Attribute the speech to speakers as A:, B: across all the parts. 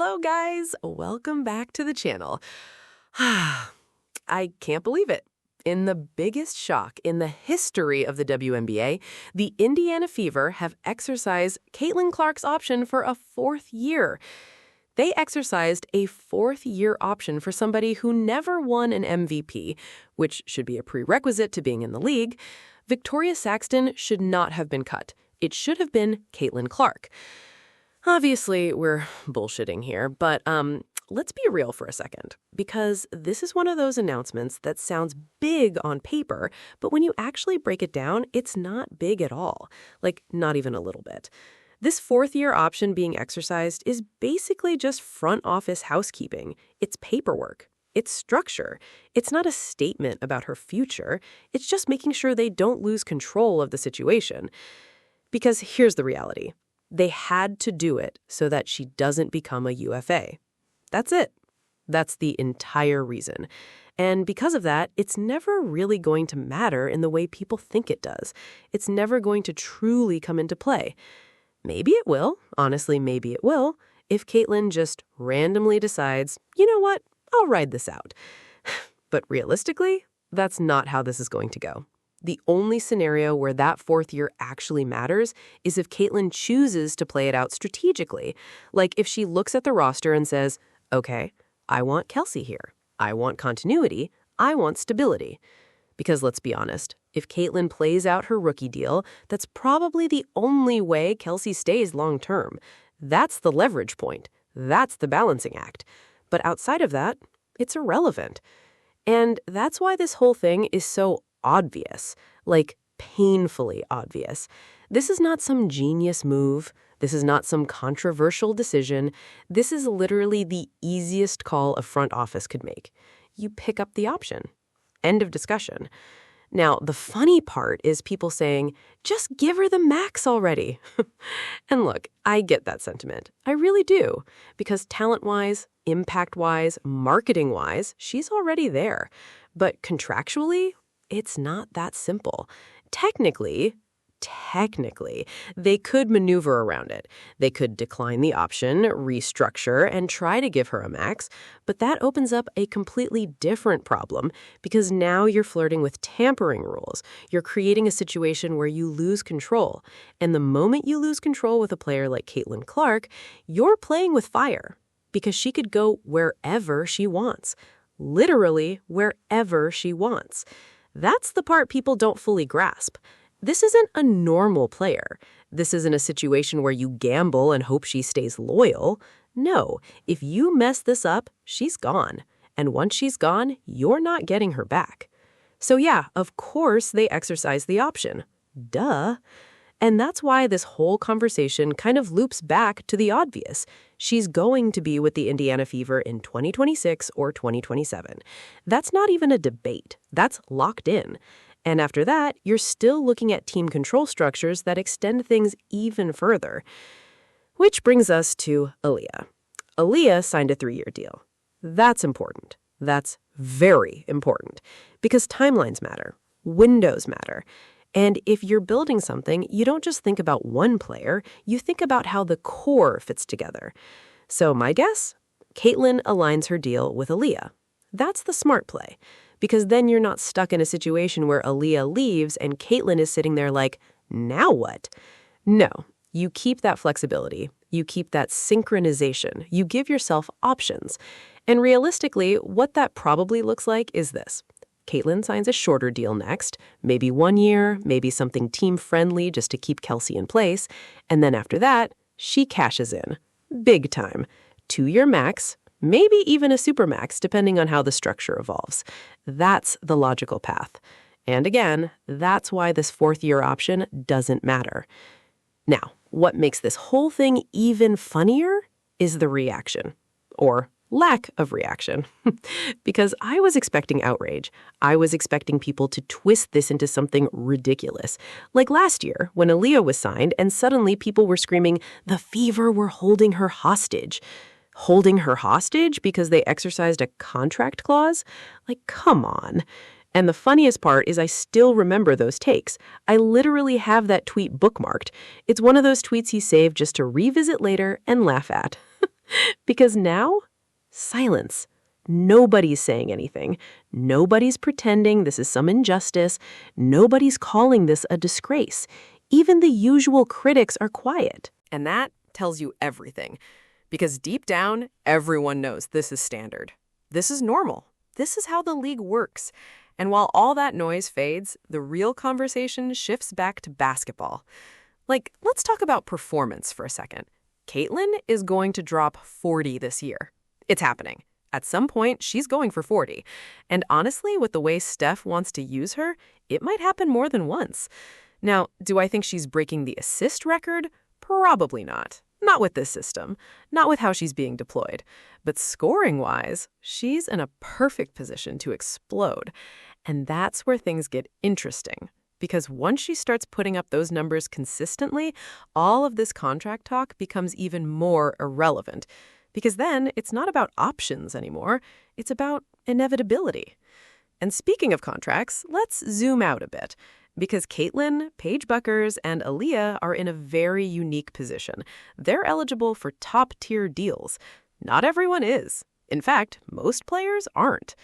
A: Hello, guys. Welcome back to the channel. I can't believe it. In the biggest shock in the history of the WNBA, the Indiana Fever have exercised Caitlin Clark's option for a fourth year. They exercised a fourth-year option for somebody who never won an MVP, which should be a prerequisite to being in the league. Victoria Saxton should not have been cut. It should have been Caitlin Clark. Obviously, we're bullshitting here, but let's be real for a second, because this is one of those announcements that sounds big on paper, but when you actually break it down, it's not big at all. Like, not even a little bit. This fourth-year option being exercised is basically just front office housekeeping. It's paperwork. It's structure. It's not a statement about her future. It's just making sure they don't lose control of the situation. Because here's the reality. They had to do it so that she doesn't become a UFA. That's it. That's the entire reason. And because of that, it's never really going to matter in the way people think it does. It's never going to truly come into play. Maybe it will, honestly, maybe it will, if Caitlin just randomly decides, you know what, I'll ride this out. But realistically, that's not how this is going to go. The only scenario where that fourth year actually matters is if Caitlin chooses to play it out strategically. Like if she looks at the roster and says, okay, I want Kelsey here. I want continuity. I want stability. Because let's be honest, if Caitlin plays out her rookie deal, that's probably the only way Kelsey stays long term. That's the leverage point. That's the balancing act. But outside of that, it's irrelevant. And that's why this whole thing is so obvious, like painfully obvious. This is not some genius move. This is not some controversial decision. This is literally the easiest call a front office could make. You pick up the option. End of discussion. Now, the funny part is people saying, just give her the max already. And look, I get that sentiment. I really do. Because talent-wise, impact-wise, marketing-wise, she's already there. But contractually, it's not that simple. Technically, they could maneuver around it. They could decline the option, restructure, and try to give her a max, but that opens up a completely different problem because now you're flirting with tampering rules. You're creating a situation where you lose control. And the moment you lose control with a player like Caitlin Clark, you're playing with fire because she could go wherever she wants. Literally wherever she wants. That's the part people don't fully grasp. This isn't a normal player. This isn't a situation where you gamble and hope she stays loyal. No, if you mess this up, she's gone. And once she's gone, you're not getting her back. So yeah, of course they exercise the option. Duh. And that's why this whole conversation kind of loops back to the obvious. She's going to be with the Indiana Fever in 2026 or 2027. That's not even a debate. That's locked in. And after that, you're still looking at team control structures that extend things even further. Which brings us to Aaliyah. Aaliyah signed a 3-year deal. That's important. That's very important. Because timelines matter. Windows matter. And if you're building something, you don't just think about one player, you think about how the core fits together. So my guess? Caitlin aligns her deal with Aaliyah. That's the smart play. Because then you're not stuck in a situation where Aaliyah leaves and Caitlin is sitting there like, now what? No, you keep that flexibility. You keep that synchronization. You give yourself options. And realistically, what that probably looks like is this. Caitlin signs a shorter deal next, maybe 1 year, maybe something team-friendly just to keep Kelsey in place. And then after that, she cashes in. Big time. 2-year max, maybe even a supermax, depending on how the structure evolves. That's the logical path. And again, that's why this fourth-year option doesn't matter. Now, what makes this whole thing even funnier is the reaction. Or lack of reaction. Because I was expecting outrage. I was expecting people to twist this into something ridiculous. Like last year, when Aaliyah was signed, and suddenly people were screaming, the Fever were holding her hostage. Holding her hostage because they exercised a contract clause? Like, come on. And the funniest part is I still remember those takes. I literally have that tweet bookmarked. It's one of those tweets he saved just to revisit later and laugh at. Because now, silence. Nobody's saying anything. Nobody's pretending this is some injustice. Nobody's calling this a disgrace. Even the usual critics are quiet.
B: And that tells you everything. Because deep down, everyone knows this is standard. This is normal. This is how the league works. And while all that noise fades, the real conversation shifts back to basketball. Like, let's talk about performance for a second. Caitlin is going to drop 40 this year. It's happening. At some point, she's going for 40. And honestly, with the way Steph wants to use her, it might happen more than once. Now, do I think she's breaking the assist record? Probably not. Not with this system. Not with how she's being deployed. But scoring-wise, she's in a perfect position to explode. And that's where things get interesting. Because once she starts putting up those numbers consistently, all of this contract talk becomes even more irrelevant. Because then it's not about options anymore. It's about inevitability. And speaking of contracts, let's zoom out a bit. Because Caitlin, Paige Buckers, and Aaliyah are in a very unique position. They're eligible for top-tier deals. Not everyone is. In fact, most players aren't.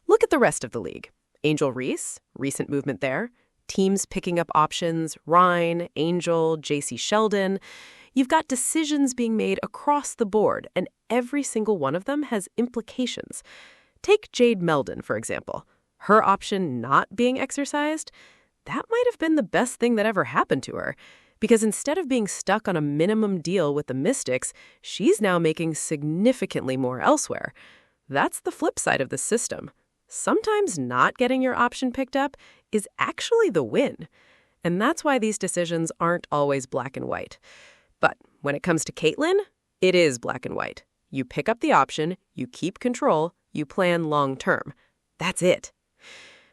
B: Look at the rest of the league. Angel Reese, recent movement there. Teams picking up options, Ryan, Angel, J.C. Sheldon. You've got decisions being made across the board, and every single one of them has implications. Take Jade Meldon, for example. Her option not being exercised, that might have been the best thing that ever happened to her. Because instead of being stuck on a minimum deal with the Mystics, she's now making significantly more elsewhere. That's the flip side of the system. Sometimes not getting your option picked up is actually the win. And that's why these decisions aren't always black and white. But when it comes to Caitlin, it is black and white. You pick up the option, you keep control, you plan long term. That's it.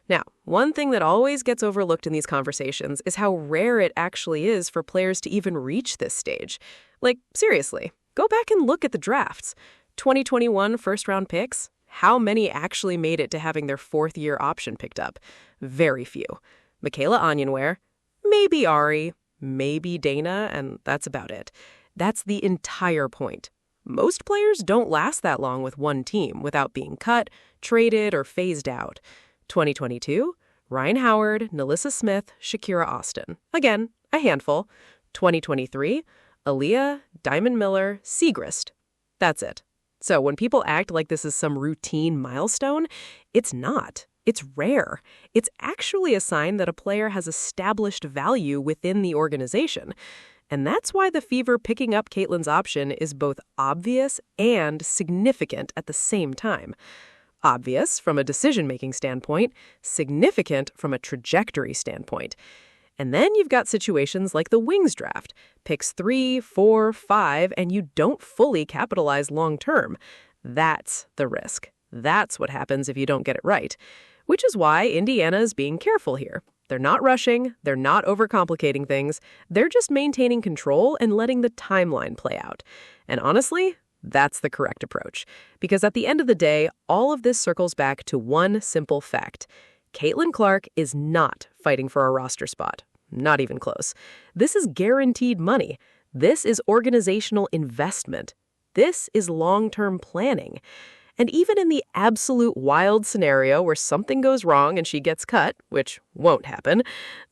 B: Now, one thing that always gets overlooked in these conversations is how rare it actually is for players to even reach this stage. Like, seriously, go back and look at the drafts. 2021 first-round picks, how many actually made it to having their fourth-year option picked up? Very few. Michaela Onyenware, maybe Ari, maybe Dana, and that's about it. That's the entire point. Most players don't last that long with one team without being cut, traded, or phased out. 2022, Ryan Howard, Nalissa Smith, Shakira Austin. Again, a handful. 2023, Aaliyah, Diamond Miller, Siegrist. That's it. So when people act like this is some routine milestone, it's not. It's rare. It's actually a sign that a player has established value within the organization. And that's why the Fever picking up Caitlin's option is both obvious and significant at the same time. Obvious from a decision-making standpoint, significant from a trajectory standpoint. And then you've got situations like the Wings draft. Picks 3, 4, 5, and you don't fully capitalize long-term. That's the risk. That's what happens if you don't get it right. Which is why Indiana is being careful here. They're not rushing. They're not overcomplicating things. They're just maintaining control and letting the timeline play out. And honestly, that's the correct approach. Because at the end of the day, all of this circles back to one simple fact. Caitlin Clark is not fighting for a roster spot. Not even close. This is guaranteed money. This is organizational investment. This is long-term planning. And even in the absolute wild scenario where something goes wrong and she gets cut, which won't happen,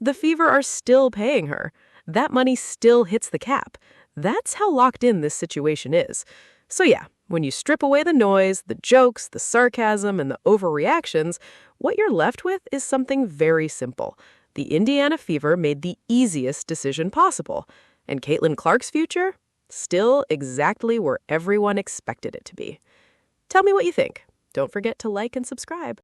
B: the Fever are still paying her. That money still hits the cap. That's how locked in this situation is. So yeah, when you strip away the noise, the jokes, the sarcasm, and the overreactions, what you're left with is something very simple. The Indiana Fever made the easiest decision possible. And Caitlin Clark's future? Still exactly where everyone expected it to be. Tell me what you think. Don't forget to like and subscribe.